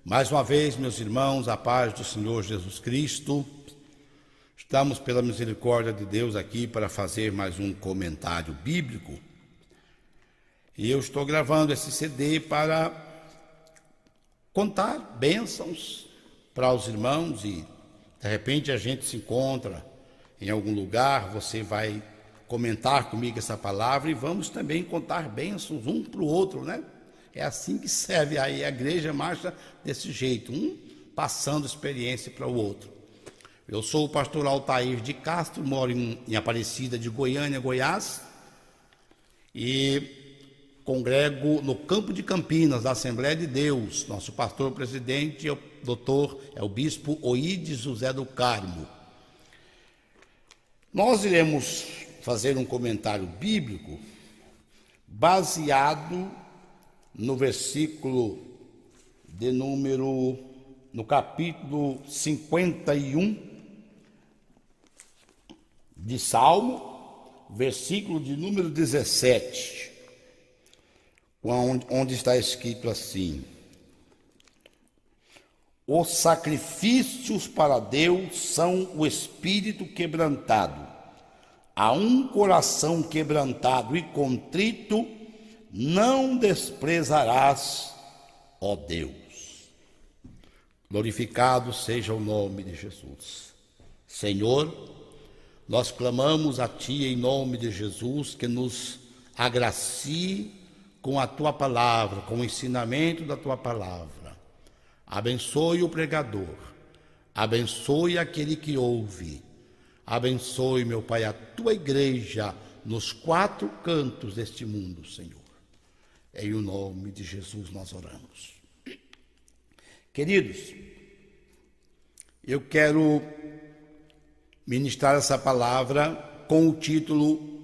Mais uma vez, meus irmãos, a paz do Senhor Jesus Cristo. Estamos, pela misericórdia de Deus, aqui para fazer mais um comentário bíblico. E eu estou gravando esse CD para contar bênçãos para os irmãos e, de repente, a gente se encontra em algum lugar, você vai comentar comigo essa palavra e vamos também contar bênçãos um para o outro, né? É assim que serve aí, a igreja marcha desse jeito, um passando experiência para o outro. Eu sou o pastor Altair de Castro, moro em Aparecida de Goiânia, Goiás, e congrego no Campo de Campinas, da Assembleia de Deus. Nosso pastor-presidente é o bispo Oídes José do Carmo. Nós iremos fazer um comentário bíblico baseado no versículo de número, no capítulo 51 de Salmo, versículo de número 17, onde está escrito assim: os sacrifícios para Deus são o espírito quebrantado, a um coração quebrantado e contrito não desprezarás, ó Deus. Glorificado seja o nome de Jesus. Senhor, nós clamamos a Ti em nome de Jesus, que nos agracie com a Tua palavra, com o ensinamento da Tua palavra. Abençoe o pregador, abençoe aquele que ouve, abençoe, meu Pai, a Tua igreja nos quatro cantos deste mundo, Senhor. Em o nome de Jesus nós oramos. Queridos, eu quero ministrar essa palavra com o título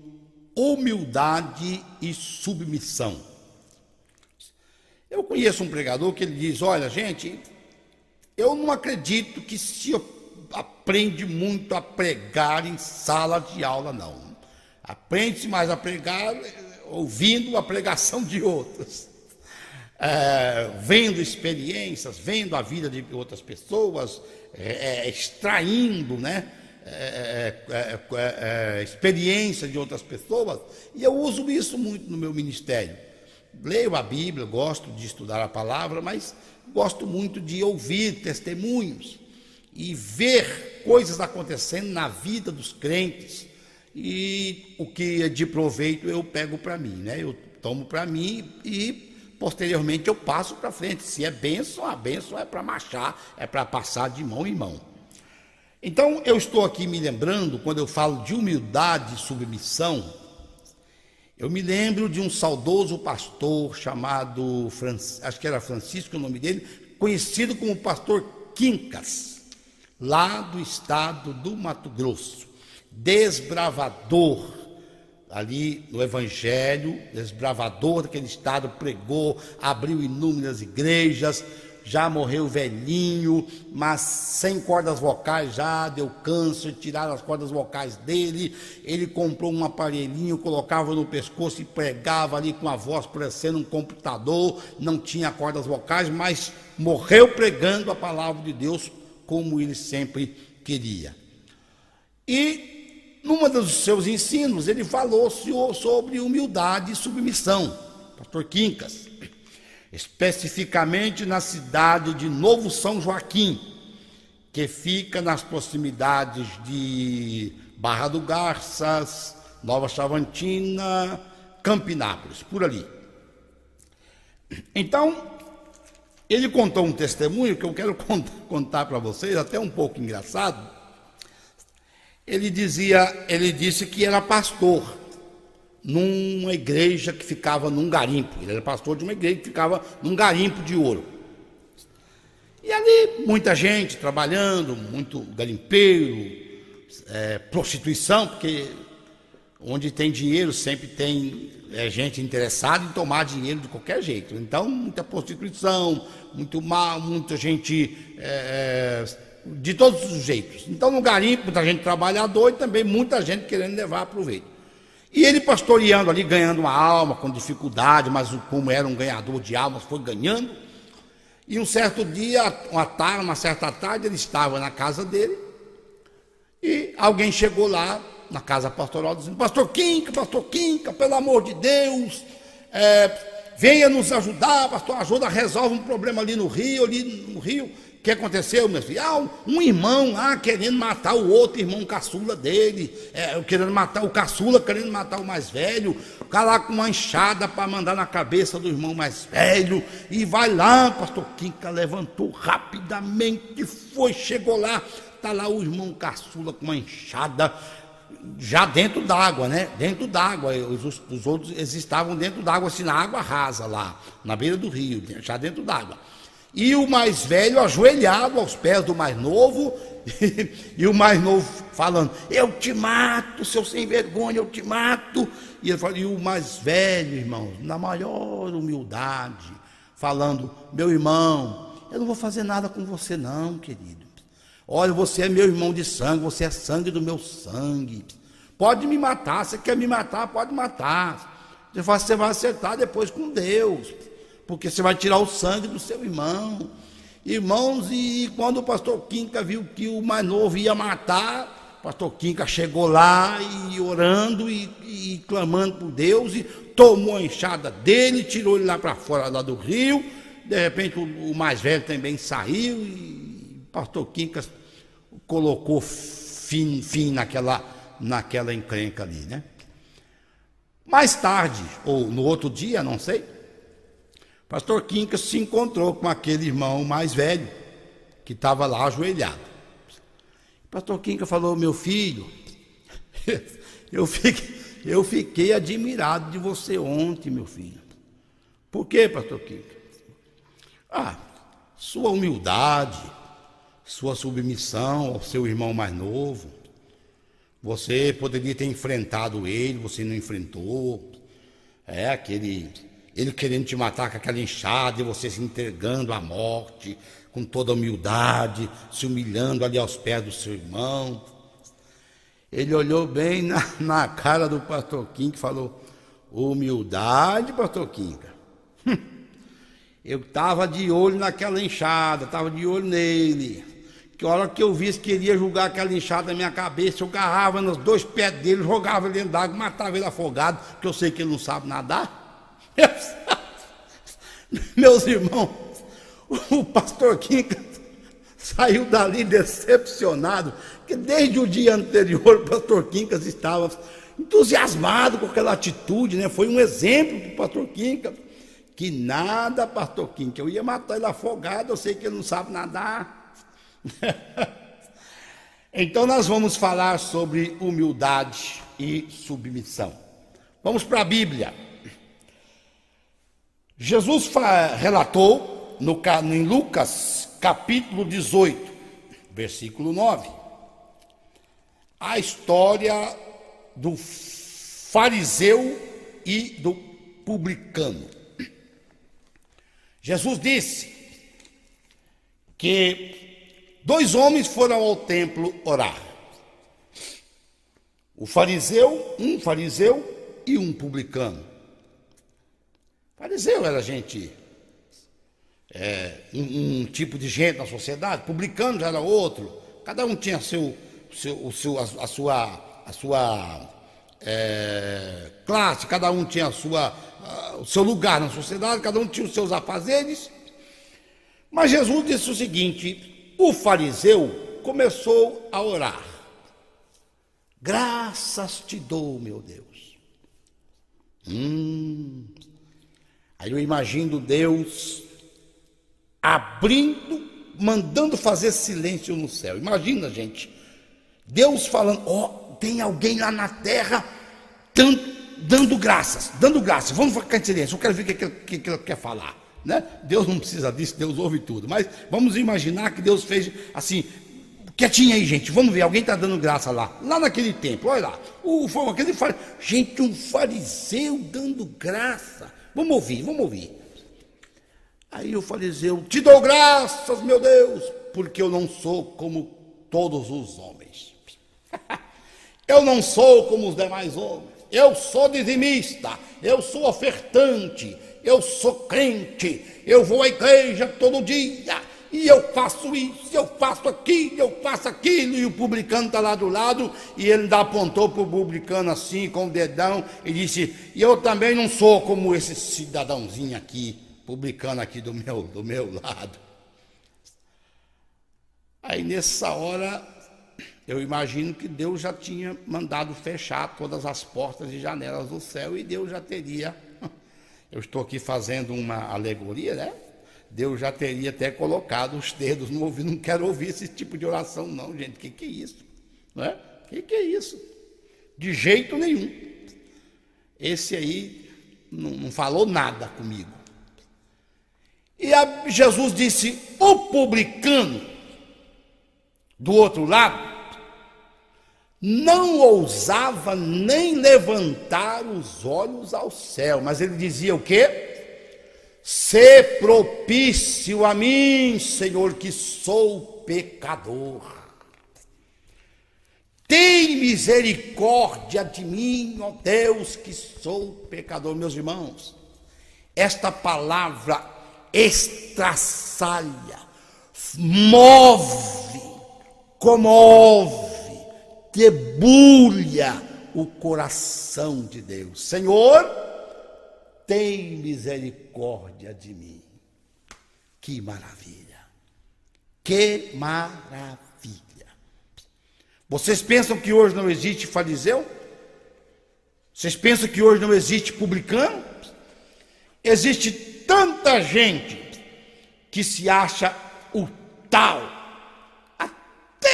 Humildade e Submissão. Eu conheço um pregador que ele diz: olha, gente, eu não acredito que se aprende muito a pregar em sala de aula, não. Aprende-se mais a pregar ouvindo a pregação de outros, vendo experiências, vendo a vida de outras pessoas, extraindo, né, experiência de outras pessoas, e eu uso isso muito no meu ministério. Leio a Bíblia, gosto de estudar a palavra, mas gosto muito de ouvir testemunhos e ver coisas acontecendo na vida dos crentes. E o que é de proveito eu pego para mim, né? Eu tomo para mim e posteriormente eu passo para frente. Se é bênção, a bênção é para marchar, é para passar de mão em mão. Então eu estou aqui me lembrando, quando eu falo de humildade e submissão, eu me lembro de um saudoso pastor chamado, acho que era Francisco o nome dele, conhecido como pastor Quincas, lá do estado do Mato Grosso. Desbravador ali no Evangelho, desbravador daquele estado, pregou, abriu inúmeras igrejas, já morreu velhinho, mas sem cordas vocais, já deu câncer, tiraram as cordas vocais dele. Ele comprou um aparelhinho, colocava no pescoço e pregava ali com a voz parecendo um computador, não tinha cordas vocais, mas morreu pregando a palavra de Deus como ele sempre queria. E numa dos seus ensinos, ele falou sobre humildade e submissão, pastor Quincas, especificamente na cidade de Novo São Joaquim, que fica nas proximidades de Barra do Garças, Nova Chavantina, Campinápolis, por ali. Então, ele contou um testemunho que eu quero contar para vocês, até um pouco engraçado. Ele disse que era pastor numa igreja que ficava num garimpo. Ele era pastor de uma igreja que ficava num garimpo de ouro. E ali muita gente trabalhando, muito garimpeiro, prostituição, porque onde tem dinheiro sempre tem gente interessada em tomar dinheiro de qualquer jeito. Então, muita prostituição, muito mal, muita gente de todos os jeitos. Então, no garimpo, muita gente trabalhadora e também muita gente querendo levar proveito. E ele pastoreando ali, ganhando uma alma com dificuldade, mas como era um ganhador de almas, foi ganhando. E um certo dia, uma certa tarde, ele estava na casa dele, e alguém chegou lá, na casa pastoral, dizendo: Pastor Quinca, pelo amor de Deus, venha nos ajudar, pastor, ajuda, resolve um problema ali no Rio. O que aconteceu, meu filho? Um irmão lá querendo matar o outro irmão caçula dele, querendo matar o caçula, querendo matar o mais velho, o cara lá com uma enxada para mandar na cabeça do irmão mais velho, e vai lá, pastor Quinca levantou rapidamente, chegou lá, está lá o irmão caçula com uma enxada, já dentro d'água, né? Dentro d'água, os outros eles estavam dentro d'água, assim, na água rasa lá, na beira do rio, já dentro d'água. E o mais velho ajoelhado aos pés do mais novo, e o mais novo falando: eu te mato, seu sem vergonha, eu te mato. E ele fala, e o mais velho, irmão, na maior humildade, falando: meu irmão, eu não vou fazer nada com você não, querido. Olha, você é meu irmão de sangue, você é sangue do meu sangue. Pode me matar, você quer me matar, pode matar. Você vai acertar depois com Deus, porque você vai tirar o sangue do seu irmão. Irmãos, e quando o pastor Quinca viu que o mais novo ia matar, o pastor Quinca chegou lá e orando e clamando por Deus, e tomou a enxada dele, tirou ele lá para fora lá do rio. De repente o mais velho também saiu, e o pastor Quinca colocou fim naquela encrenca ali, né? Mais tarde, ou no outro dia, não sei, pastor Quinca se encontrou com aquele irmão mais velho, que estava lá ajoelhado. Pastor Quinca falou: meu filho, eu fiquei admirado de você ontem, meu filho. Por quê, pastor Quinca? Sua humildade, sua submissão ao seu irmão mais novo. Você poderia ter enfrentado ele, você não enfrentou. Ele querendo te matar com aquela enxada, e você se entregando à morte, com toda a humildade, se humilhando ali aos pés do seu irmão. Ele olhou bem na cara do pastor Quinca e falou: humildade, pastor Quinca? Eu estava de olho naquela enxada, estava de olho nele. Que a hora que eu visse que ele ia jogar aquela enxada na minha cabeça, eu agarrava nos dois pés dele, jogava ele dentro d'água, matava ele afogado, porque eu sei que ele não sabe nadar. Meus irmãos, o pastor Quinca saiu dali decepcionado, que desde o dia anterior o pastor Quinca estava entusiasmado com aquela atitude, né? Foi um exemplo para o pastor Quinca. Que nada, pastor Quinca, eu ia matar ele afogado, eu sei que ele não sabe nadar. Então nós vamos falar sobre humildade e submissão. Vamos para a Bíblia. Jesus relatou em Lucas capítulo 18, versículo 9, a história do fariseu e do publicano. Jesus disse que 2 homens foram ao templo orar. Um fariseu e um publicano. Fariseu era gente, um tipo de gente na sociedade. Publicano já era outro. Cada um tinha a sua classe, cada um tinha o seu lugar na sociedade, cada um tinha os seus afazeres. Mas Jesus disse o seguinte: o fariseu começou a orar: graças te dou, meu Deus. Aí eu imagino Deus abrindo, mandando fazer silêncio no céu. Imagina, gente, Deus falando: tem alguém lá na terra dando graças. Vamos ficar em silêncio, eu quero ver o que ele quer falar, né? Deus não precisa disso, Deus ouve tudo. Mas vamos imaginar que Deus fez assim: quietinho aí, gente, vamos ver, alguém está dando graça lá naquele templo, olha lá, gente, um fariseu dando graça. Vamos ouvir. Aí o fariseu: te dou graças, meu Deus, porque eu não sou como todos os homens. Eu não sou como os demais homens. eu sou dizimista, eu sou ofertante, eu sou crente, eu vou à igreja todo dia, e eu faço isso, eu faço aquilo, eu faço aquilo, e o publicano está lá do lado, e ele ainda apontou para o publicano assim, com o dedão, e disse, e eu também não sou como esse cidadãozinho aqui, publicano aqui do meu lado. Aí nessa hora, eu imagino que Deus já tinha mandado fechar todas as portas e janelas do céu, e Deus já teria, eu estou aqui fazendo uma alegoria, né? Deus já teria até colocado os dedos no ouvido. Não quero ouvir esse tipo de oração não, gente. O que é isso? Não é? O que é isso? De jeito nenhum. Esse aí não falou nada comigo. E Jesus disse, o publicano do outro lado não ousava nem levantar os olhos ao céu, mas ele dizia o quê? Sê propício a mim, Senhor, que sou pecador. Tem misericórdia de mim, ó Deus, que sou pecador. Meus irmãos, esta palavra estraçalha, move, comove, debulha o coração de Deus. Senhor, tem misericórdia de mim. Que maravilha! Que maravilha! Vocês pensam que hoje não existe fariseu? Vocês pensam que hoje não existe publicano? Existe tanta gente que se acha o tal. Até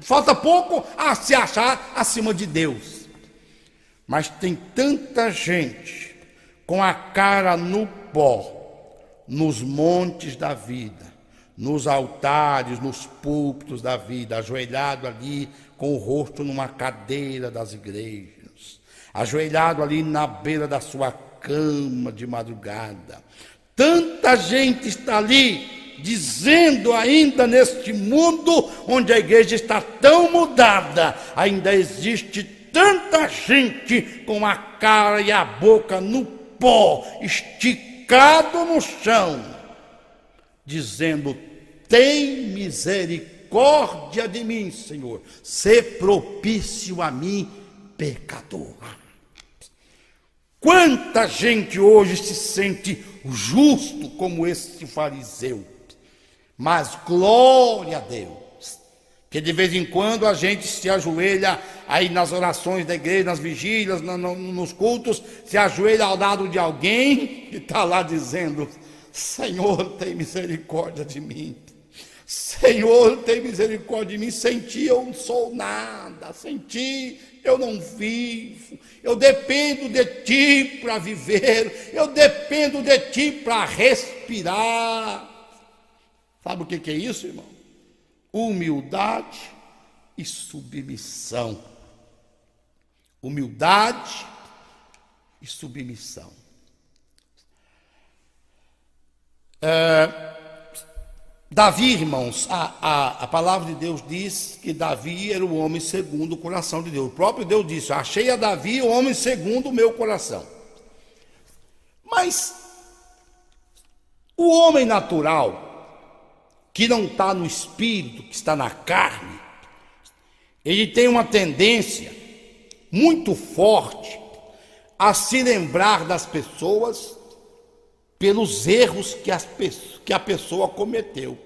falta pouco a se achar acima de Deus. Mas tem tanta gente com a cara no pó, nos montes da vida, nos altares, nos púlpitos da vida, ajoelhado ali com o rosto numa cadeira das igrejas, ajoelhado ali na beira da sua cama de madrugada. Tanta gente está ali dizendo ainda neste mundo onde a igreja está tão mudada, ainda existe tanta gente com a cara e a boca no pó, esticado no chão, dizendo, tem misericórdia de mim, Senhor, sê propício a mim, pecador. Quanta gente hoje se sente justo como esse fariseu, mas glória a Deus, que de vez em quando a gente se ajoelha aí nas orações da igreja, nas vigílias, nos cultos, se ajoelha ao lado de alguém que está lá dizendo, Senhor, tem misericórdia de mim. Senhor, tem misericórdia de mim. Sem ti eu não sou nada, sem ti eu não vivo. Eu dependo de ti para viver, eu dependo de ti para respirar. Sabe o que é isso, irmão? Humildade e submissão. Humildade e submissão. Davi, irmãos, a palavra de Deus diz que Davi era o homem segundo o coração de Deus. O próprio Deus disse, achei a Davi o homem segundo o meu coração. Mas o homem natural, que não está no espírito, que está na carne, ele tem uma tendência muito forte a se lembrar das pessoas pelos erros que a pessoa cometeu,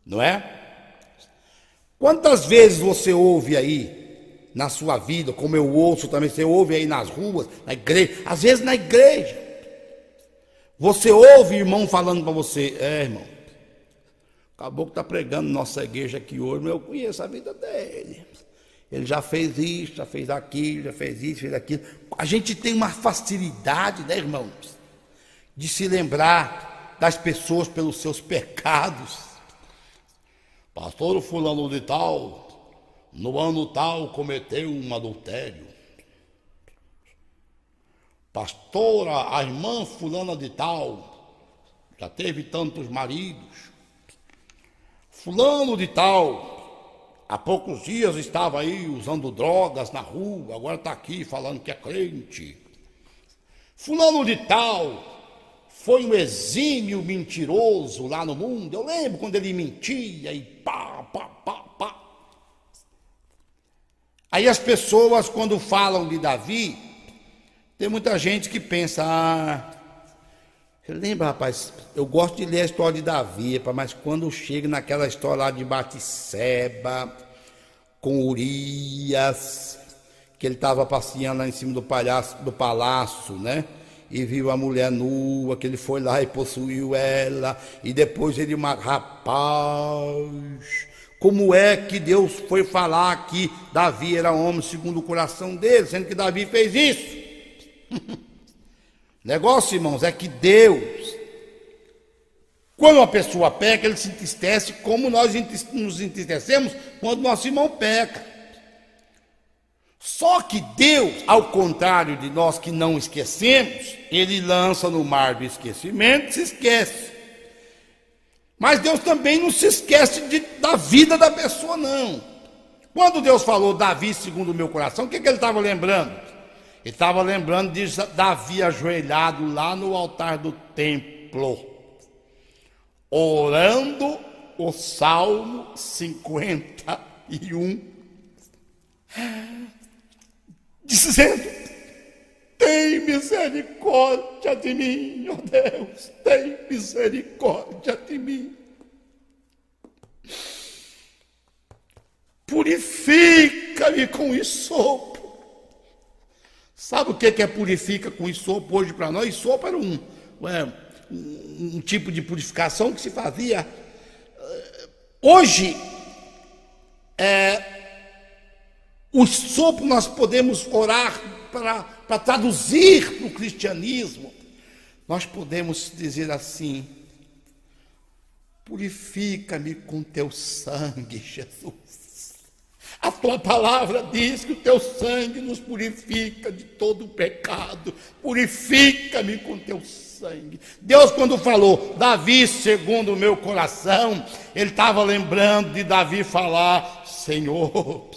não é? Quantas vezes você ouve aí na sua vida, como eu ouço também, você ouve aí nas ruas, na igreja, às vezes na igreja, você ouve irmão falando para você, irmão, acabou que está pregando nossa igreja aqui hoje, mas eu conheço a vida dele. Ele já fez isso, já fez aquilo, já fez isso, fez aquilo. A gente tem uma facilidade, né, irmãos, de se lembrar das pessoas pelos seus pecados. Pastor fulano de tal, no ano tal, cometeu um adultério. Pastora, a irmã fulana de tal, já teve tantos maridos. Fulano de tal, há poucos dias estava aí usando drogas na rua, agora está aqui falando que é crente. Fulano de tal foi um exímio mentiroso lá no mundo. Eu lembro quando ele mentia e pá, pá, pá, pá. Aí as pessoas, quando falam de Davi, tem muita gente que pensa, você lembra, rapaz, eu gosto de ler a história de Davi, mas quando chega naquela história lá de Batseba, com Urias, que ele estava passeando lá em cima do palácio, né? E viu a mulher nua, que ele foi lá e possuiu ela, e depois ele, rapaz, como é que Deus foi falar que Davi era homem segundo o coração dele, sendo que Davi fez isso? Negócio, irmãos, é que Deus, quando uma pessoa peca, ele se entristece como nós nos entristecemos quando nosso irmão peca. Só que Deus, ao contrário de nós que não esquecemos, ele lança no mar do esquecimento e se esquece. Mas Deus também não se esquece da vida da pessoa, não. Quando Deus falou Davi segundo o meu coração, o que ele estava lembrando? Ele estava lembrando de Davi ajoelhado lá no altar do templo, orando o Salmo 51, dizendo: tem misericórdia de mim, ó Deus, tem misericórdia de mim. Purifica-me com hisopo. Sabe o que é purifica com hisopo hoje para nós? Hisopo era um tipo de purificação que se fazia. Hoje, o hisopo nós podemos orar para traduzir para o cristianismo. Nós podemos dizer assim: purifica-me com teu sangue, Jesus. A tua palavra diz que o teu sangue nos purifica de todo o pecado. Purifica-me com teu sangue. Deus, quando falou Davi segundo o meu coração, ele estava lembrando de Davi falar: Senhor,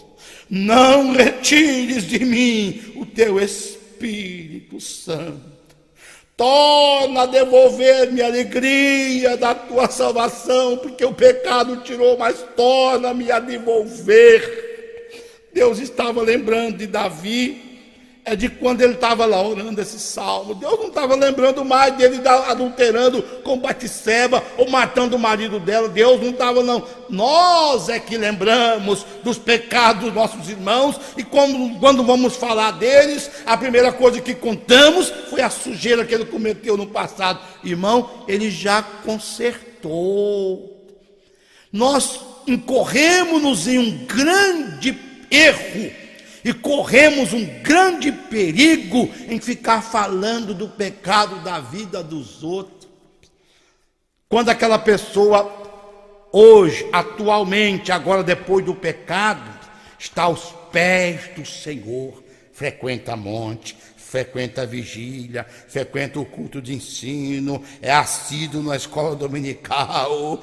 não retires de mim o teu Espírito Santo. Torna a devolver-me a alegria da tua salvação, porque o pecado tirou, mas torna-me a devolver. Deus estava lembrando de Davi, de quando ele estava lá orando esse salmo. Deus não estava lembrando mais dele adulterando com Batseba ou matando o marido dela. Deus não estava, não. Nós é que lembramos dos pecados dos nossos irmãos, e quando vamos falar deles, a primeira coisa que contamos foi a sujeira que ele cometeu no passado. Irmão, ele já consertou. Nós incorremos em um grande erro e corremos um grande perigo em ficar falando do pecado da vida dos outros. Quando aquela pessoa hoje, atualmente, agora depois do pecado, está aos pés do Senhor, frequenta monte, frequenta a vigília, frequenta o culto de ensino, é assíduo na escola dominical,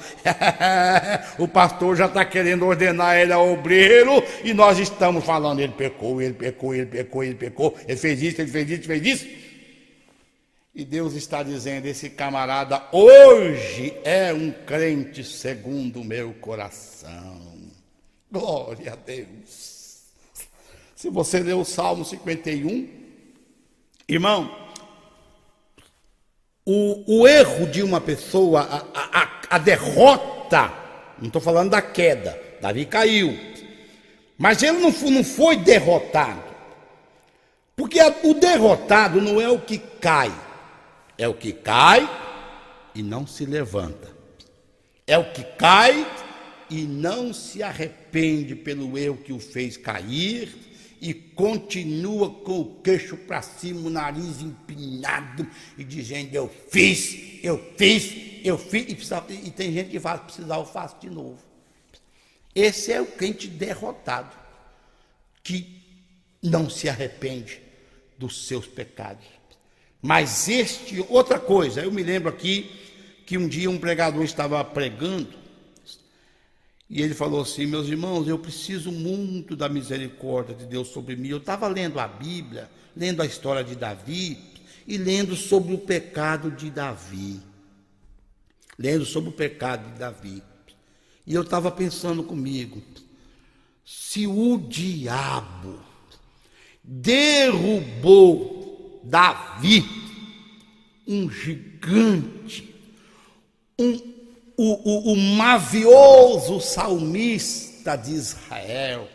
o pastor já está querendo ordenar ele a obreiro, e nós estamos falando: ele pecou, ele pecou, ele pecou, ele pecou, ele fez isso, ele fez isso, ele fez isso. E Deus está dizendo: esse camarada hoje é um crente segundo o meu coração. Glória a Deus. Se você ler o Salmo 51, irmão, o erro de uma pessoa, a derrota, não estou falando da queda, Davi caiu, mas ele não foi derrotado, porque o derrotado não é o que cai, é o que cai e não se levanta, é o que cai e não se arrepende pelo erro que o fez cair, e continua com o queixo para cima, o nariz empinado, e dizendo: eu fiz, e tem gente que fala: precisar, eu faço de novo. Esse é o crente derrotado, que não se arrepende dos seus pecados. Mas outra coisa, eu me lembro aqui que um dia um pregador estava pregando, E ele falou assim: meus irmãos, eu preciso muito da misericórdia de Deus sobre mim. Eu estava lendo a Bíblia, lendo a história de Davi e lendo sobre o pecado de Davi. Lendo sobre o pecado de Davi. E eu estava pensando comigo, se o diabo derrubou Davi, um gigante, o mavioso salmista de Israel,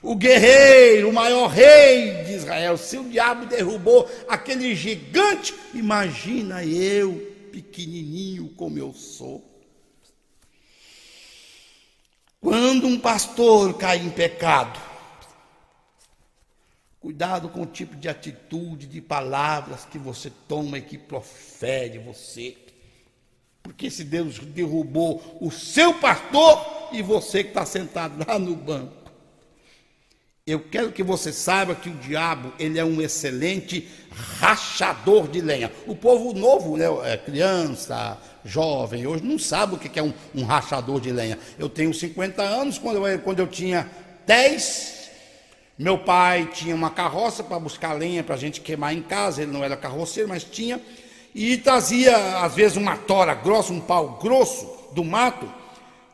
o guerreiro, o maior rei de Israel, se o diabo derrubou aquele gigante, imagina eu, pequenininho como eu sou. Quando um pastor cai em pecado, cuidado com o tipo de atitude, de palavras que você toma e que profere você. Porque se Deus derrubou o seu pastor e você que está sentado lá no banco. Eu quero que você saiba que o diabo, ele é um excelente rachador de lenha. O povo novo, né, criança, jovem, hoje não sabe o que é um rachador de lenha. Eu tenho 50 anos, quando eu tinha 10, meu pai tinha uma carroça para buscar lenha para a gente queimar em casa. Ele não era carroceiro, mas tinha. E trazia, às vezes, uma tora grossa, um pau grosso do mato.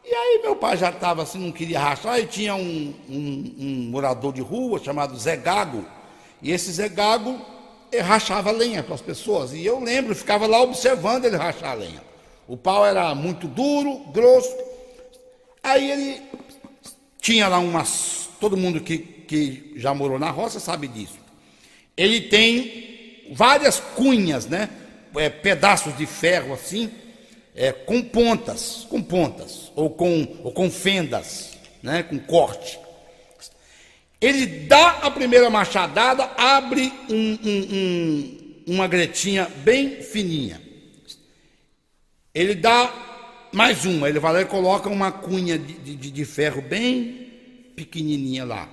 E aí meu pai já estava assim, não queria rachar, e tinha um morador de rua chamado Zé Gago. E esse Zé Gago rachava lenha para as pessoas. E eu lembro, ficava lá observando ele rachar a lenha. O pau era muito duro, grosso. Aí ele tinha lá todo mundo que já morou na roça sabe disso. Ele tem várias cunhas, né? Pedaços de ferro assim, com pontas, ou com fendas, né? Com corte. Ele dá a primeira machadada, abre uma gretinha bem fininha. Ele dá mais uma, ele vai lá e coloca uma cunha de ferro bem pequenininha lá,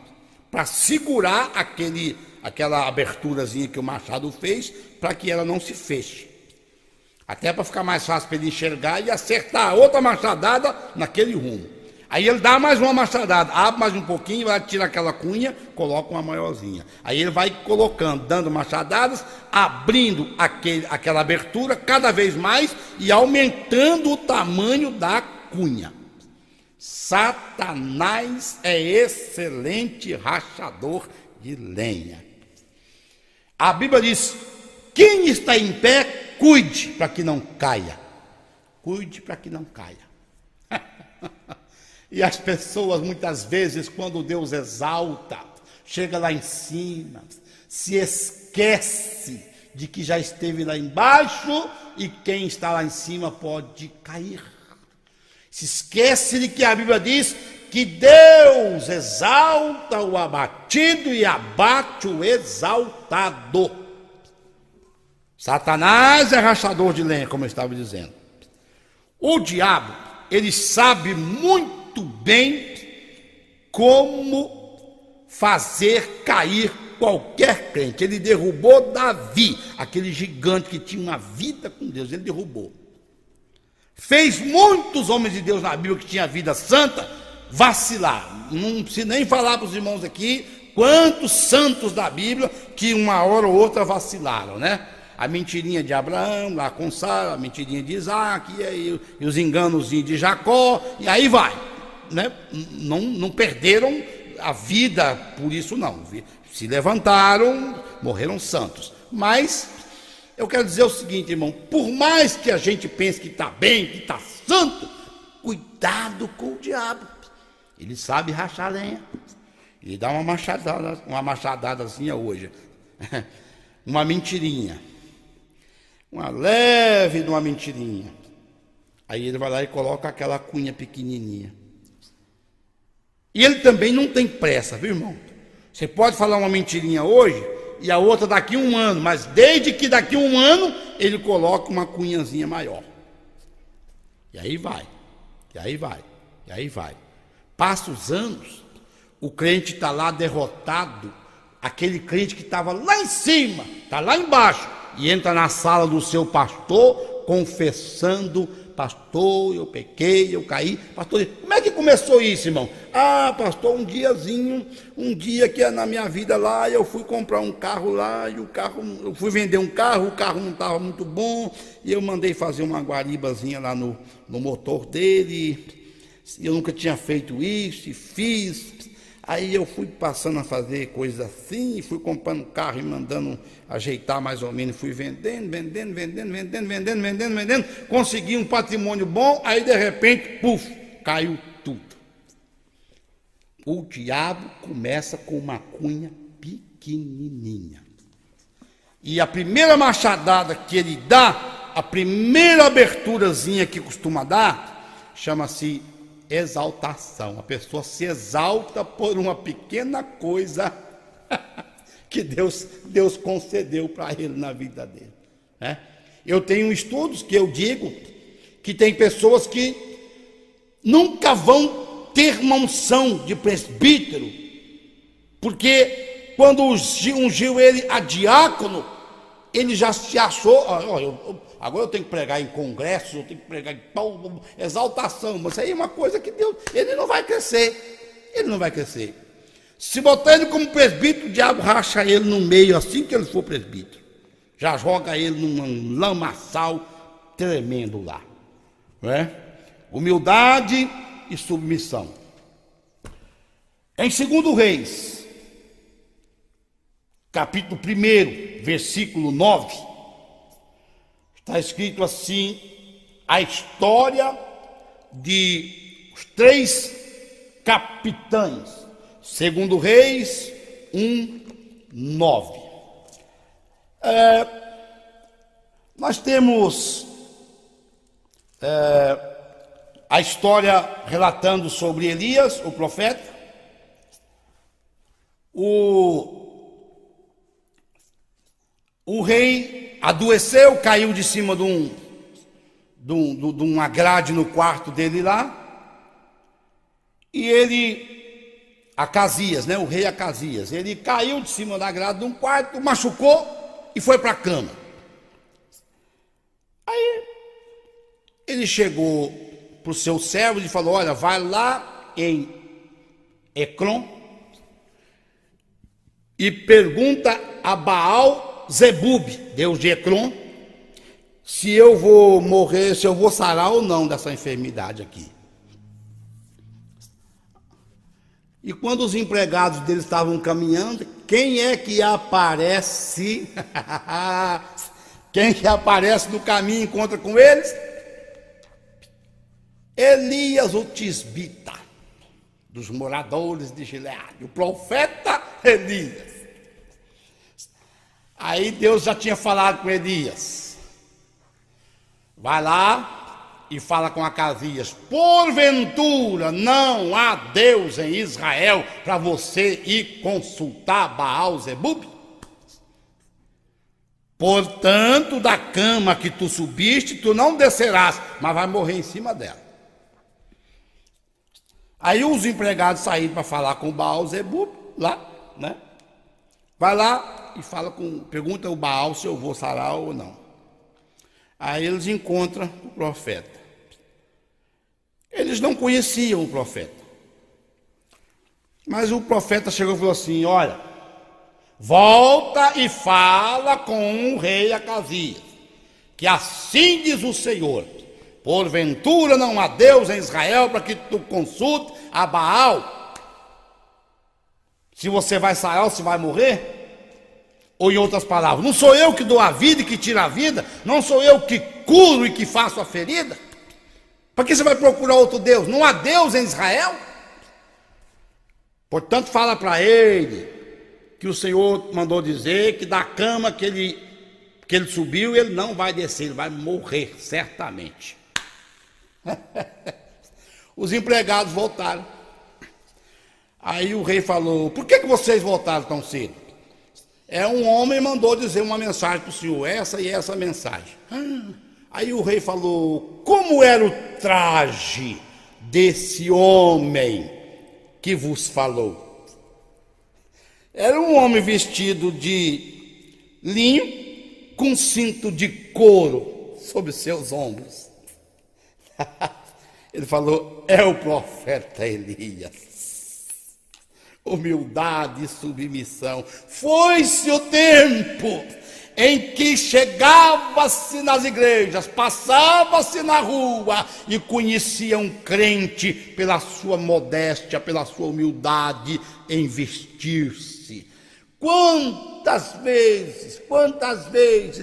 para segurar aquela aberturazinha que o machado fez, para que ela não se feche. Até para ficar mais fácil para ele enxergar e acertar outra machadada naquele rumo. Aí ele dá mais uma machadada, abre mais um pouquinho, vai tirar aquela cunha, coloca uma maiorzinha. Aí ele vai colocando, dando machadadas, abrindo aquela abertura cada vez mais e aumentando o tamanho da cunha. Satanás é excelente rachador de lenha. A Bíblia diz: quem está em pé, cuide para que não caia. Cuide para que não caia. E as pessoas, muitas vezes, quando Deus exalta, chega lá em cima, se esquece de que já esteve lá embaixo e quem está lá em cima pode cair. Se esquece de que a Bíblia diz que Deus exalta o abatido e abate o exaltado. Satanás é rachador de lenha, como eu estava dizendo. O diabo, ele sabe muito bem como fazer cair qualquer crente. Ele derrubou Davi, aquele gigante que tinha uma vida com Deus, ele derrubou. Fez muitos homens de Deus na Bíblia que tinham vida santa vacilar. Não preciso nem falar para os irmãos aqui quantos santos da Bíblia que uma hora ou outra vacilaram, né? A mentirinha de Abraão, lá com Sara, a mentirinha de Isaac, e os enganos de Jacó, e aí vai, né? Não perderam a vida por isso não, se levantaram, morreram santos. Mas eu quero dizer o seguinte, irmão, por mais que a gente pense que está bem, que está santo, cuidado com o diabo. Ele sabe rachar lenha. Ele dá uma machadadazinha hoje, uma mentirinha, uma leve de uma mentirinha. Aí ele vai lá e coloca aquela cunha pequenininha. E ele também não tem pressa, viu, irmão? Você pode falar uma mentirinha hoje e a outra daqui a um ano, mas desde que daqui a um ano ele coloca uma cunhazinha maior. E aí vai, e aí vai, e aí vai. Passa os anos, o crente está lá derrotado, aquele crente que estava lá em cima, está lá embaixo, e entra na sala do seu pastor confessando pastor, eu pequei, eu caí. Pastor, como é que começou isso, irmão? Ah, pastor, um dia que na minha vida lá, eu fui comprar um carro lá, e eu fui vender um carro, o carro não estava muito bom, e eu mandei fazer uma guaribazinha lá no motor dele, e eu nunca tinha feito isso, e fiz. Aí eu fui passando a fazer coisas assim, fui comprando carro e mandando ajeitar mais ou menos, fui vendendo, consegui um patrimônio bom, aí de repente, puf, caiu tudo. O diabo começa com uma cunha pequenininha. E a primeira machadada que ele dá, a primeira aberturazinha que costuma dar, chama-se exaltação. A pessoa se exalta por uma pequena coisa que Deus concedeu para ele na vida dele, né? Eu tenho estudos que eu digo que tem pessoas que nunca vão ter uma unção de presbítero, porque quando ungiu ele a diácono, ele já se achou, agora eu tenho que pregar em congressos, eu tenho que pregar em exaltação, mas isso aí é uma coisa que Deus, ele não vai crescer, Se botar ele como presbítero, o diabo racha ele no meio assim que ele for presbítero, já joga ele num lamaçal tremendo lá, né? Humildade e submissão. Em 2 Reis, capítulo 1, versículo 9, está escrito assim, a história de os 3 capitães. 2 Reis 1, 9. Nós temos a história relatando sobre Elias, o profeta. O rei adoeceu, caiu de cima de uma grade no quarto dele lá, e Acasias, né, o rei Acasias, ele caiu de cima da grade de um quarto, machucou e foi para a cama. Aí ele chegou para o seu servo e falou: olha, vai lá em Ecrom e pergunta a Baal Zebub, Deus de Ecrom, se eu vou morrer, se eu vou sarar ou não dessa enfermidade aqui. E quando os empregados dele estavam caminhando, quem é que aparece? Quem que aparece no caminho e encontra com eles? Elias, o tisbita, dos moradores de Gileade, o profeta Elias. Aí Deus já tinha falado com Elias: vai lá e fala com Acasias, porventura não há Deus em Israel para você ir consultar Baal Zebub? Portanto, da cama que tu subiste, tu não descerás, mas vai morrer em cima dela. Aí os empregados saíram para falar com o Baal Zebub, lá, né? Vai lá e pergunta ao Baal se eu vou sarar ou não. Aí eles encontram o profeta. Eles não conheciam o profeta. Mas o profeta chegou e falou assim: olha, volta e fala com o rei Acasias, que assim diz o Senhor: porventura não há Deus em Israel para que tu consulte a Baal, se você vai sarar ou se vai morrer? Ou em outras palavras, não sou eu que dou a vida e que tiro a vida? Não sou eu que curo e que faço a ferida? Para que você vai procurar outro Deus? Não há Deus em Israel? Portanto, fala para ele que o Senhor mandou dizer que da cama que ele subiu, ele não vai descer, ele vai morrer, certamente. Os empregados voltaram. Aí o rei falou: por que vocês voltaram tão cedo? Um homem mandou dizer uma mensagem para o senhor, essa e essa mensagem. Aí o rei falou: como era o traje desse homem que vos falou? Era um homem vestido de linho, com cinto de couro sobre seus ombros. Ele falou, é o profeta Elias. Humildade e submissão. Foi-se o tempo em que chegava-se nas igrejas, passava-se na rua e conhecia um crente pela sua modéstia, pela sua humildade em vestir-se. Quantas vezes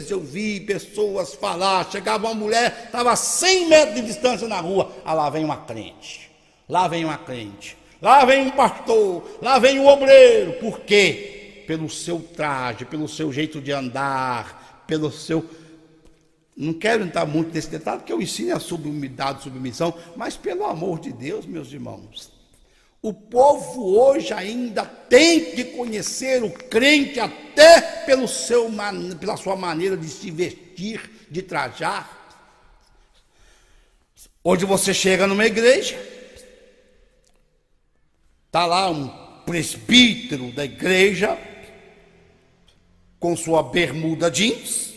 eu vi pessoas falar, chegava uma mulher, estava a 100 metros de distância na rua, lá vem uma crente, lá vem uma crente, lá vem um pastor, lá vem um obreiro. Por quê? Pelo seu traje, pelo seu jeito de andar, pelo seu... Não quero entrar muito nesse detalhe, porque eu ensino a humildade, submissão, mas pelo amor de Deus, meus irmãos, o povo hoje ainda tem que conhecer o crente até pela sua maneira de se vestir, de trajar. Hoje você chega numa igreja, está lá um presbítero da igreja, com sua bermuda jeans,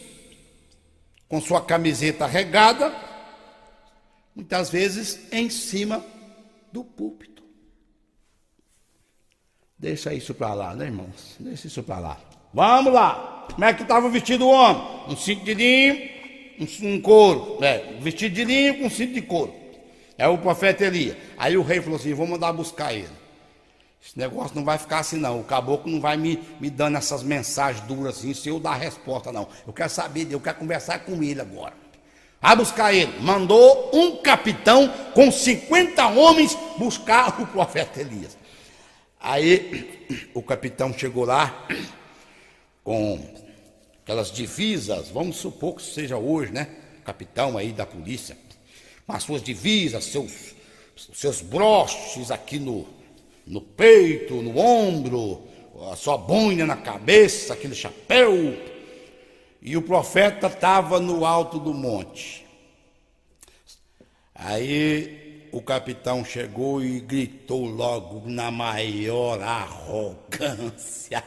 com sua camiseta regada, muitas vezes em cima do púlpito. Deixa isso para lá, né, irmãos? Deixa isso para lá. Vamos lá. Como é que estava o vestido do homem? Um cinto de linho, um couro. Vestido de linho com cinto de couro. É o profeta Elias. Aí o rei falou assim, vou mandar buscar ele. Esse negócio não vai ficar assim não. O caboclo não vai me dando essas mensagens duras assim, se eu dar a resposta não. Eu quero saber, eu quero conversar com ele agora. Vai buscar ele. Mandou um capitão com 50 homens buscar o profeta Elias. Aí o capitão chegou lá com aquelas divisas, vamos supor que seja hoje, né? Capitão aí da polícia, com as suas divisas, seus broches aqui no peito, no ombro, a sua boina na cabeça, aquele chapéu. E o profeta estava no alto do monte. Aí o capitão chegou e gritou logo na maior arrogância: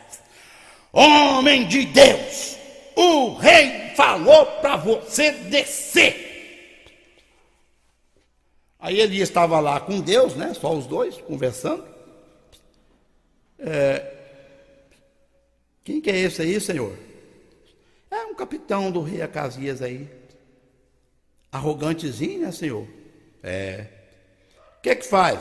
homem de Deus, o rei falou para você descer. Aí Elias estava lá com Deus, né? Só os dois conversando. Quem que é esse aí, Senhor? É um capitão do rei Acasias aí. Arrogantezinho, né, Senhor? O que faz?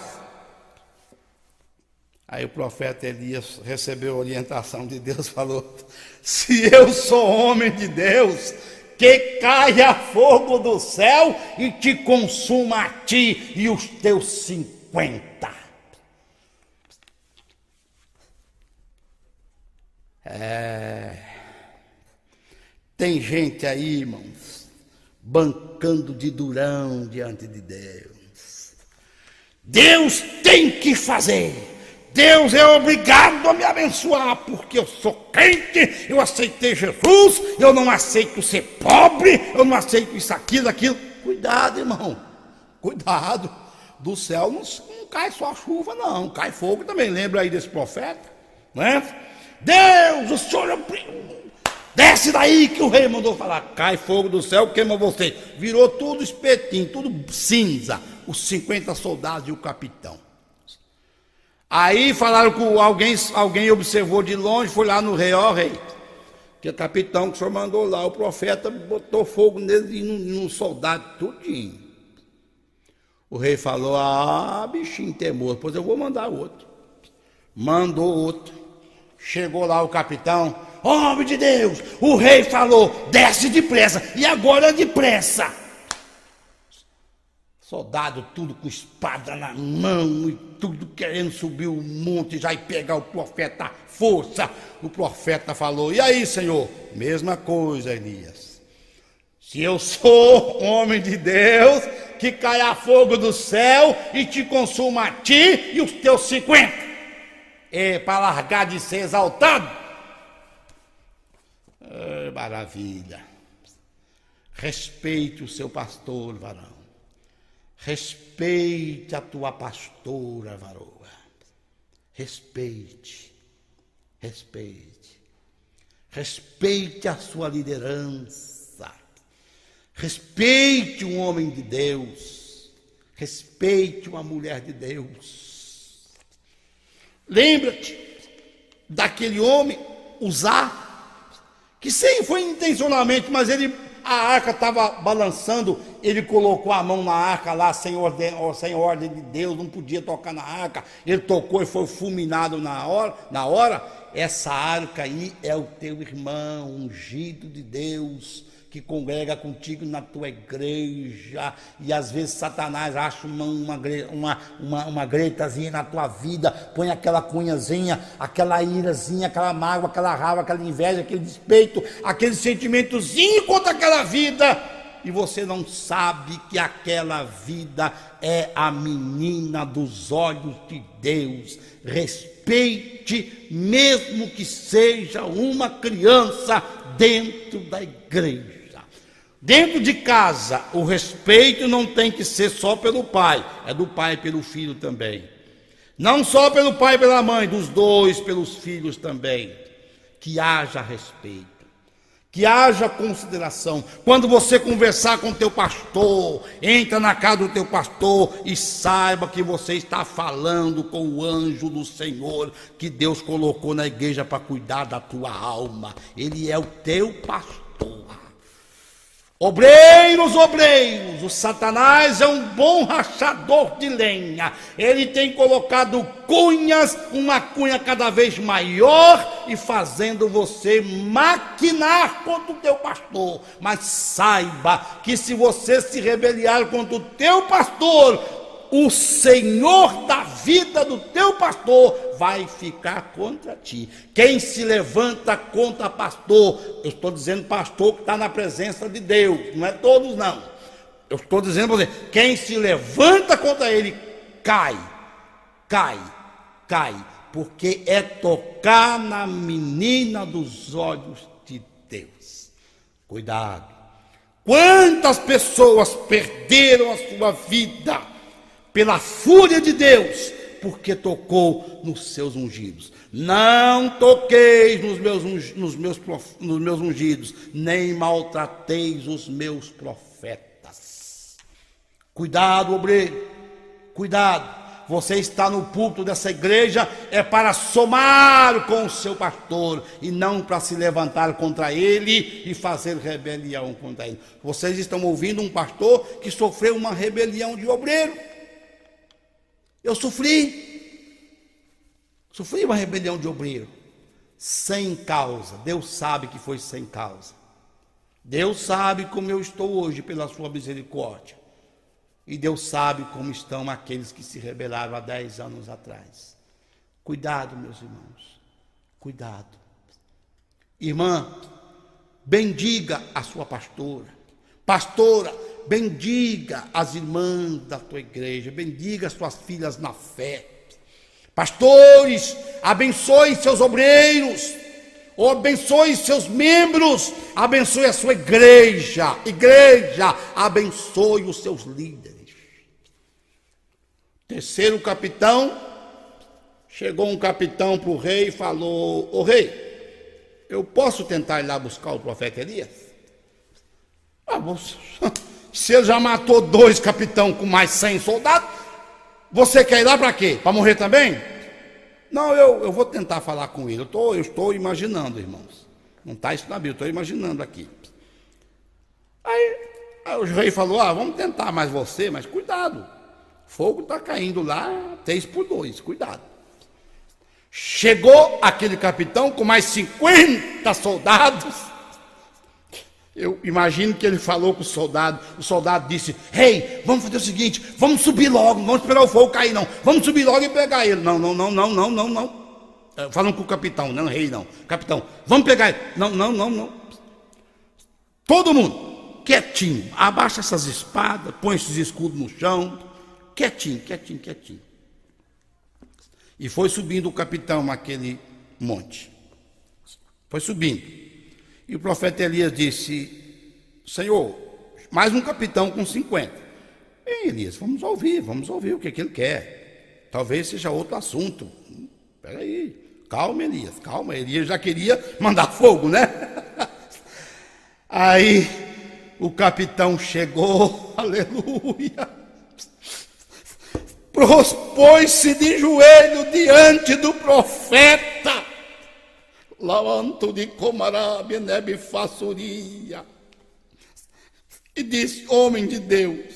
Aí o profeta Elias recebeu a orientação de Deus, falou: se eu sou homem de Deus, que caia fogo do céu e te consuma a ti e os teus 50. Tem gente aí, irmãos, bancando de durão diante de Deus. Deus tem que fazer. Deus é obrigado a me abençoar, porque eu sou crente, eu aceitei Jesus, eu não aceito ser pobre, eu não aceito isso, aquilo. Cuidado, irmão, cuidado. Do céu não cai só chuva, não, cai fogo também. Lembra aí desse profeta, né? Deus, o Senhor, desce daí que o rei mandou falar. Cai fogo do céu, queima você. Virou tudo espetinho, tudo cinza. Os 50 soldados e o capitão. Aí falaram que alguém observou de longe, foi lá no rei, ó rei, que o capitão que o senhor mandou lá, o profeta botou fogo nele e num soldado tudinho. O rei falou: bichinho teimoso, pois eu vou mandar outro. Mandou outro. Chegou lá o capitão: homem de Deus, o rei falou, desce depressa, e agora depressa. Soldado tudo com espada na mão e tudo querendo subir o monte já e pegar o profeta à força. O profeta falou: e aí, Senhor? Mesma coisa, Elias. Se eu sou homem de Deus, que caia fogo do céu e te consuma a ti e os teus 50. Para largar de ser exaltado. Maravilha. Respeite o seu pastor, varão. Respeite a tua pastora, varoa. Respeite. Respeite a sua liderança. Respeite um homem de Deus. Respeite uma mulher de Deus. Lembra-te daquele homem, Uzá, que sim, foi intencionalmente, mas a arca estava balançando, ele colocou a mão na arca lá, sem ordem de Deus, não podia tocar na arca, ele tocou e foi fulminado na hora. Essa arca aí é o teu irmão, ungido de Deus, que congrega contigo na tua igreja, e às vezes Satanás acha uma gretazinha na tua vida, põe aquela cunhazinha, aquela irazinha, aquela mágoa, aquela raiva, aquela inveja, aquele despeito, aquele sentimentozinho contra aquela vida, e você não sabe que aquela vida é a menina dos olhos de Deus. Respeite, mesmo que seja uma criança dentro da igreja. Dentro de casa, o respeito não tem que ser só pelo pai, é do pai e pelo filho também. Não só pelo pai e pela mãe, dos dois pelos filhos também. Que haja respeito, que haja consideração. Quando você conversar com o teu pastor, entra na casa do teu pastor e saiba que você está falando com o anjo do Senhor, que Deus colocou na igreja para cuidar da tua alma. Ele é o teu pastor. Obreiros, o Satanás é um bom rachador de lenha. Ele tem colocado cunhas, uma cunha cada vez maior, e fazendo você maquinar contra o teu pastor. Mas saiba que se você se rebeliar contra o teu pastor, o Senhor da vida do teu pastor vai ficar contra ti. Quem se levanta contra pastor, eu estou dizendo pastor que está na presença de Deus, não é todos não. Eu estou dizendo para você, quem se levanta contra ele, cai, porque é tocar na menina dos olhos de Deus. Cuidado. Quantas pessoas perderam a sua vida pela fúria de Deus, porque tocou nos seus ungidos. Não toqueis nos meus ungidos, nem maltrateis os meus profetas. Cuidado, obreiro, cuidado. Você está no púlpito dessa igreja é para somar com o seu pastor e não para se levantar contra ele e fazer rebelião contra ele. Vocês estão ouvindo um pastor que sofreu uma rebelião de obreiro. Eu sofri uma rebelião de obreiro, sem causa. Deus sabe que foi sem causa. Deus sabe como eu estou hoje pela sua misericórdia. E Deus sabe como estão aqueles que se rebelaram há 10 anos atrás. Cuidado, meus irmãos, cuidado. Irmã, bendiga a sua pastora. Pastora, bendiga as irmãs da tua igreja, bendiga as suas filhas na fé. Pastores, abençoe seus obreiros, ou abençoe seus membros, abençoe a sua igreja, abençoe os seus líderes. Terceiro capitão, chegou um capitão para o rei e falou: ô rei, eu posso tentar ir lá buscar o profeta Elias? Se ele já matou 2 capitães com mais 100 soldados, você quer ir lá para quê? Para morrer também? Não, eu vou tentar falar com ele. Eu estou imaginando, irmãos. Não está isso na Bíblia, estou imaginando aqui. Aí o rei falou: vamos tentar mais você, mas cuidado. Fogo está caindo lá, 3x2, cuidado. Chegou aquele capitão com mais 50 soldados. Eu imagino que ele falou com o soldado disse: rei, vamos fazer o seguinte, vamos subir logo, não vamos esperar o fogo cair não, vamos subir logo e pegar ele. Não. Falando com o capitão, não rei não, capitão, vamos pegar ele. Não. Todo mundo, quietinho, abaixa essas espadas, põe esses escudos no chão, quietinho. E foi subindo o capitão aquele monte, foi subindo. E o profeta Elias disse: Senhor, mais um capitão com 50. Ei, Elias, vamos ouvir o que ele quer. Talvez seja outro assunto. Espera aí, calma, Elias, calma. Elias já queria mandar fogo, né? Aí o capitão chegou, aleluia. pôs-se de joelho diante do profeta, Lavanto de Comarabia, Nebifassuria, e disse: homem de Deus,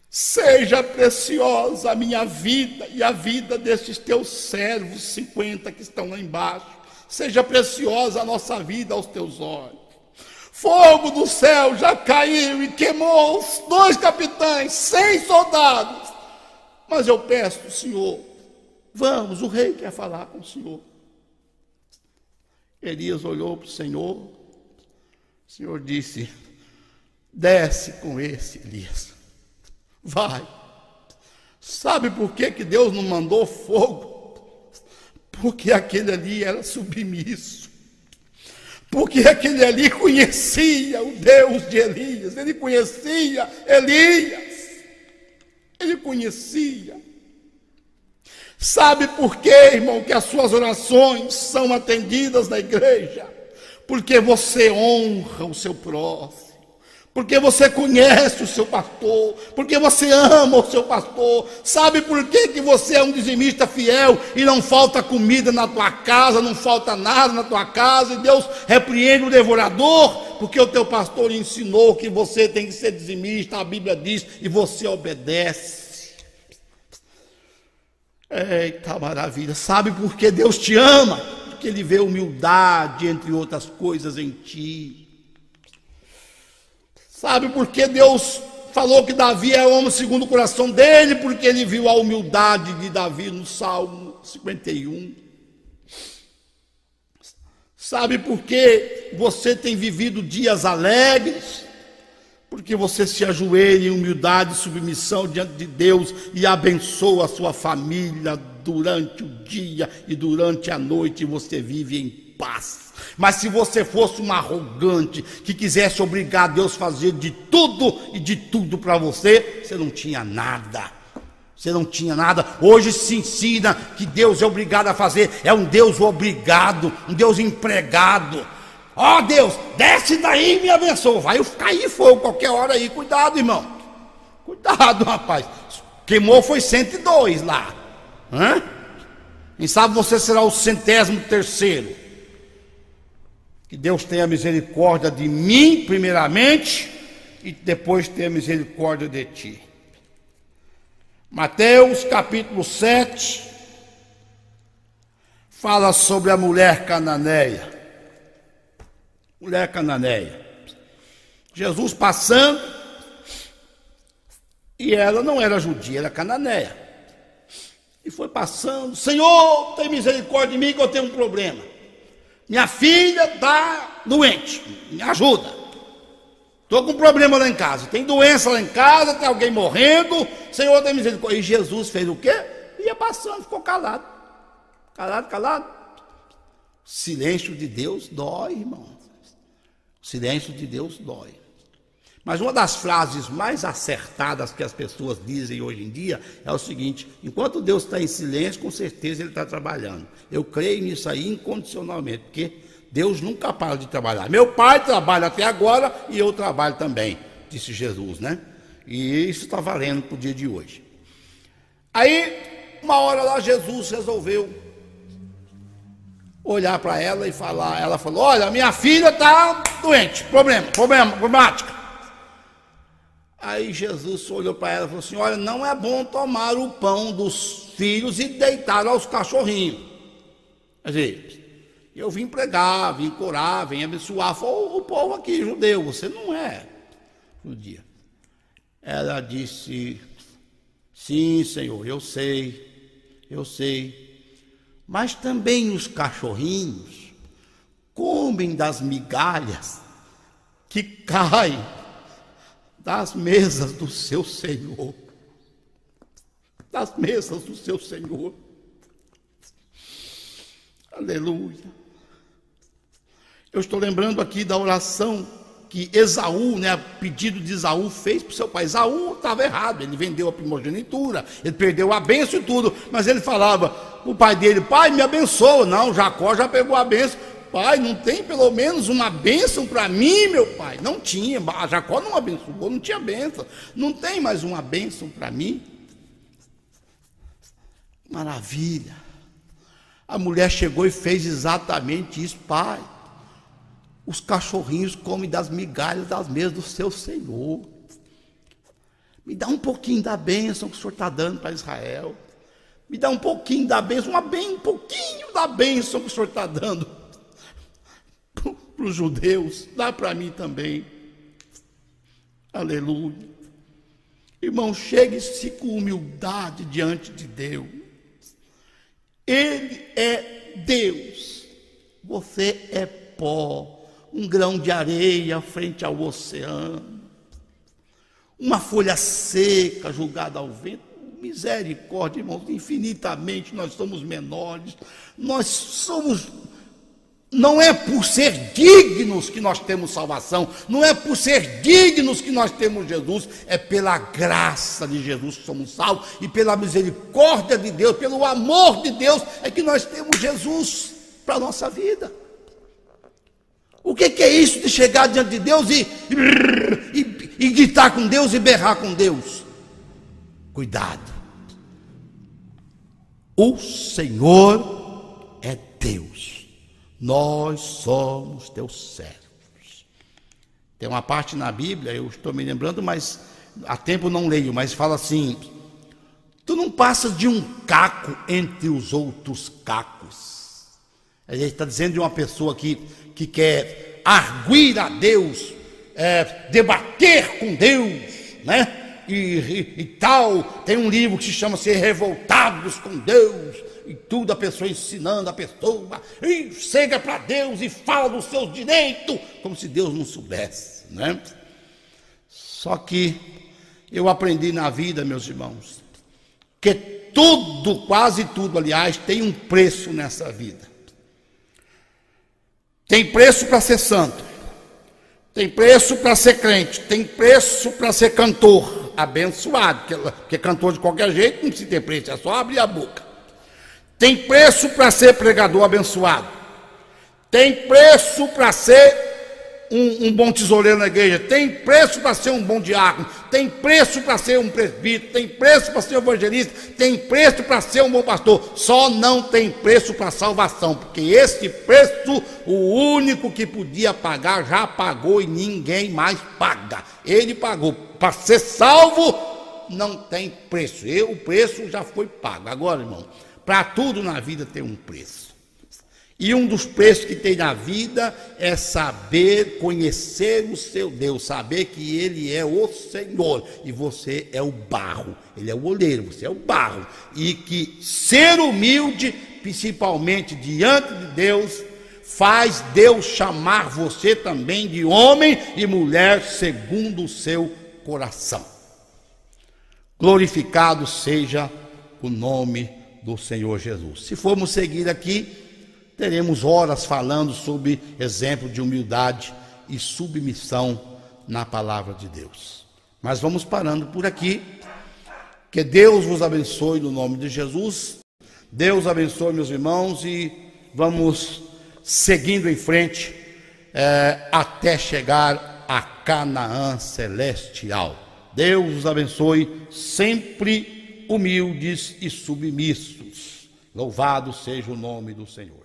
seja preciosa a minha vida e a vida destes teus servos, 50 que estão lá embaixo, seja preciosa a nossa vida aos teus olhos. Fogo do céu já caiu e queimou os 2 capitães, 100 soldados. Mas eu peço, Senhor, vamos, o rei quer falar com o Senhor. Elias olhou para o Senhor disse: desce com esse, Elias, vai. Sabe por que Deus não mandou fogo? Porque aquele ali era submisso. Porque aquele ali conhecia o Deus de Elias, ele conhecia Elias, ele conhecia. Sabe por quê, irmão, que as suas orações são atendidas na igreja? Porque você honra o seu próximo, porque você conhece o seu pastor, porque você ama o seu pastor. Sabe por que você é um dizimista fiel e não falta comida na tua casa, não falta nada na tua casa, e Deus repreende o devorador? Porque o teu pastor ensinou que você tem que ser dizimista, a Bíblia diz, e você obedece. Eita maravilha! Sabe por que Deus te ama? Porque Ele vê humildade, entre outras coisas, em ti. Sabe por que Deus falou que Davi é homem segundo o coração dele? Porque Ele viu a humildade de Davi no Salmo 51. Sabe por que você tem vivido dias alegres? Porque você se ajoelha em humildade e submissão diante de Deus e abençoa a sua família durante o dia e durante a noite, e você vive em paz. Mas se você fosse um arrogante que quisesse obrigar Deus a fazer de tudo e de tudo para você, você não tinha nada. Você não tinha nada. Hoje se ensina que Deus é obrigado a fazer. É um Deus obrigado, um Deus empregado. Ó Deus, desce daí e me abençoa. Vai cair fogo qualquer hora aí. Cuidado, irmão. Cuidado, rapaz. Queimou foi 102 lá. Quem sabe você será o 103º. Que Deus tenha misericórdia de mim, primeiramente, e depois tenha misericórdia de ti. Mateus capítulo 7 fala sobre a mulher cananeia. Mulher cananeia. Jesus passando, e ela não era judia, era cananeia. E foi passando: Senhor, tem misericórdia de mim que eu tenho um problema. Minha filha está doente, me ajuda. Estou com um problema lá em casa, tem doença lá em casa, tem alguém morrendo. Senhor, tem misericórdia. E Jesus fez o quê? Ia passando, ficou calado. Calado. Silêncio de Deus dói, irmão. Silêncio de Deus dói. Mas uma das frases mais acertadas que as pessoas dizem hoje em dia é o seguinte: enquanto Deus está em silêncio, com certeza Ele está trabalhando. Eu creio nisso aí incondicionalmente, porque Deus nunca para de trabalhar. Meu pai trabalha até agora e eu trabalho também, disse Jesus, né? E isso está valendo para o dia de hoje. Aí, uma hora lá, Jesus resolveu olhar para ela e falar. Ela falou: olha, minha filha está doente, problemática. Aí Jesus olhou para ela e falou assim: olha, não é bom tomar o pão dos filhos e deitar aos cachorrinhos. Quer dizer, eu vim pregar, vim curar, vim abençoar o povo aqui, judeu, você não é judia. Ela disse: sim, Senhor, eu sei, mas também os cachorrinhos comem das migalhas que caem das mesas do seu Senhor. Das mesas do seu Senhor. Aleluia. Eu estou lembrando aqui da oração que Esaú, né, a pedido de Esaú, fez para o seu pai. Esaú estava errado, ele vendeu a primogenitura, ele perdeu a bênção e tudo, mas ele falava para o pai dele: pai, me abençoa. Não, Jacó já pegou a bênção. Pai, não tem pelo menos uma bênção para mim, meu pai? Não tinha, Jacó não abençoou, não tinha bênção. Não tem mais uma bênção para mim? Maravilha. A mulher chegou e fez exatamente isso. Pai, os cachorrinhos comem das migalhas das mesas do seu Senhor. Me dá um pouquinho da bênção que o Senhor está dando para Israel. Me dá um pouquinho da bênção, um pouquinho da bênção que o Senhor está dando para os judeus. Dá para mim também. Aleluia. Irmão, chegue-se com humildade diante de Deus. Ele é Deus. Você é pó, um grão de areia frente ao oceano. Uma folha seca jogada ao vento. Misericórdia, irmãos, infinitamente nós somos menores. Nós somos... Não é por ser dignos que nós temos salvação, não é por ser dignos que nós temos Jesus, é pela graça de Jesus que somos salvos, e pela misericórdia de Deus, pelo amor de Deus, é que nós temos Jesus para a nossa vida. O que é isso de chegar diante de Deus e gritar com Deus e berrar com Deus? Cuidado. O Senhor é Deus. Nós somos teus servos. Tem uma parte na Bíblia, eu estou me lembrando, mas há tempo não leio, mas fala assim: tu não passas de um caco entre os outros cacos. A gente está dizendo de uma pessoa que quer arguir a Deus, debater com Deus, né? E tal. Tem um livro que se chama Ser Revoltados com Deus. E tudo a pessoa ensinando a pessoa, e chega para Deus e fala dos seus direitos, como se Deus não soubesse, né? Só que eu aprendi na vida, meus irmãos, que tudo, quase tudo, aliás, tem um preço nessa vida. Tem preço para ser santo, tem preço para ser crente, tem preço para ser cantor abençoado, porque cantor de qualquer jeito não se tem preço, é só abrir a boca. Tem preço para ser pregador abençoado. Tem preço para ser um bom tesoureiro na igreja. Tem preço para ser um bom diácono. Tem preço para ser um presbítero. Tem preço para ser um evangelista. Tem preço para ser um bom pastor. Só não tem preço para salvação, porque esse preço, o único que podia pagar, já pagou e ninguém mais paga. Ele pagou. Para ser salvo, não tem preço. O preço já foi pago. Agora, irmão, para tudo na vida tem um preço. E um dos preços que tem na vida é saber conhecer o seu Deus, saber que Ele é o Senhor e você é o barro, Ele é o oleiro, você é o barro. E que ser humilde, principalmente diante de Deus, faz Deus chamar você também de homem e mulher segundo o seu coração. Glorificado seja o nome do Senhor Jesus. Se formos seguir aqui, teremos horas falando sobre exemplo de humildade e submissão na palavra de Deus. Mas vamos parando por aqui. Que Deus vos abençoe no nome de Jesus. Deus abençoe, meus irmãos, e vamos seguindo em frente até chegar a Canaã celestial. Deus os abençoe, sempre humildes e submissos. Louvado seja o nome do Senhor.